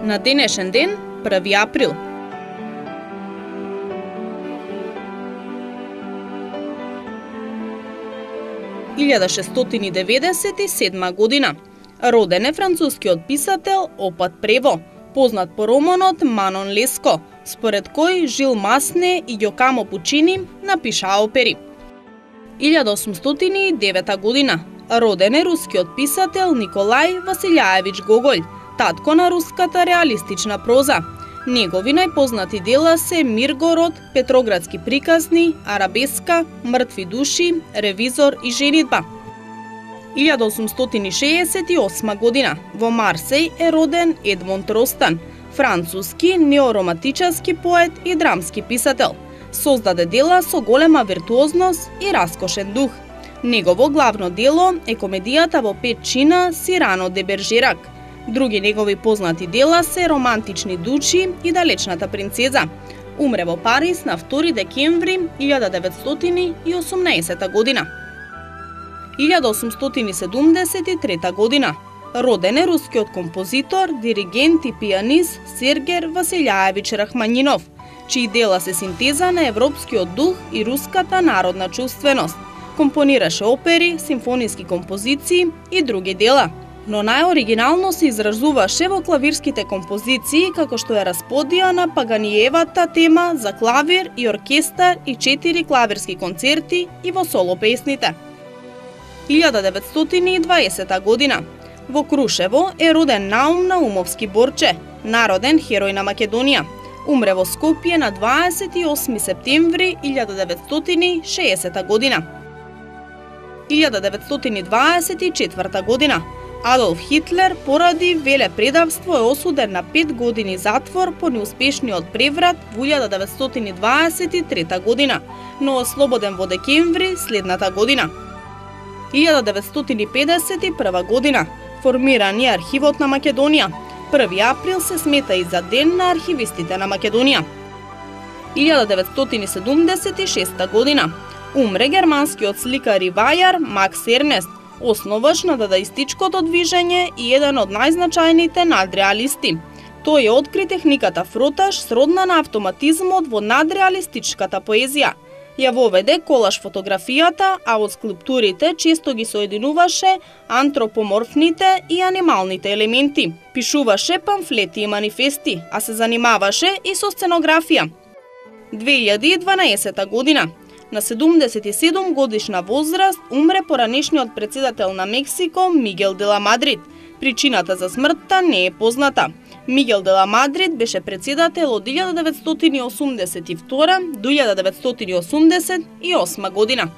На денешен ден, 1 април. (1697 година). Роден е францускиот писател Опат Прево, познат по романот Манон Леско, според кој Жил Масне и Ѓокамо Пучини напишаа опери. 1809 година. Роден е рускиот писател Николај Василјаевич Гоголј, татко на руската реалистична проза. Негови најпознати дела се Миргород, Петроградски приказни, Арабеска, Мртви души, Ревизор и Женидба. 1868 година. Во Марсеј е роден Едмонд Ростан, француски неоромантичарски поет и драмски писател. Создаде дела со голема виртуозност и раскошен дух. Негово главно дело е комедијата во 5 чина Сирано де Бержерак. Други негови познати дела се Романтични души и Далечната принцеза. Умре во Париз на 2 декември 1918 година. 1873 година. Роден е рускиот композитор, диригент и пианист Сергеј Василјаевич Рахманинов, чии дела се синтеза на европскиот дух и руската народна чувственост. Компонираше опери, симфониски композиции и други дела, но најоригинално се изразуваше во клавирските композиции, како што е Расподија на Паганиевата тема за клавир и оркестар и 4 клавирски концерти и во соло песните. 1920 година. Во Крушево е роден Наум Наумовски Борче, народен херој на Македонија. Умре во Скопје на 28 септември 1960 година. 1924 година. Адолф Хитлер поради велепредавство е осуден на 5 години затвор по неуспешниот преврат во 1923 година, но ослободен во декември следната година. 1951 година. Формиран е Архивот на Македонија. 1 април се смета и за Ден на архивистите на Македонија. 1976 година. Умре германскиот сликар и вајар Макс Ернест, основач на дадаистичкото движење и еден од најзначајните надреалисти. Тој ја откри техниката фротаж сродна на автоматизмот во надреалистичката поезија. Ја воведе колаж фотографијата, а од скулптурите често ги соединуваше антропоморфните и анималните елементи. Пишуваше памфлети и манифести, а се занимаваше и со сценографија. 2012 година. На 77 годишна возраст умре поранешниот председател на Мексико Мигел де ла Мадрид. Причината за смртта не е позната. Мигел де ла Мадрид беше председател од 1982 до 1988 година.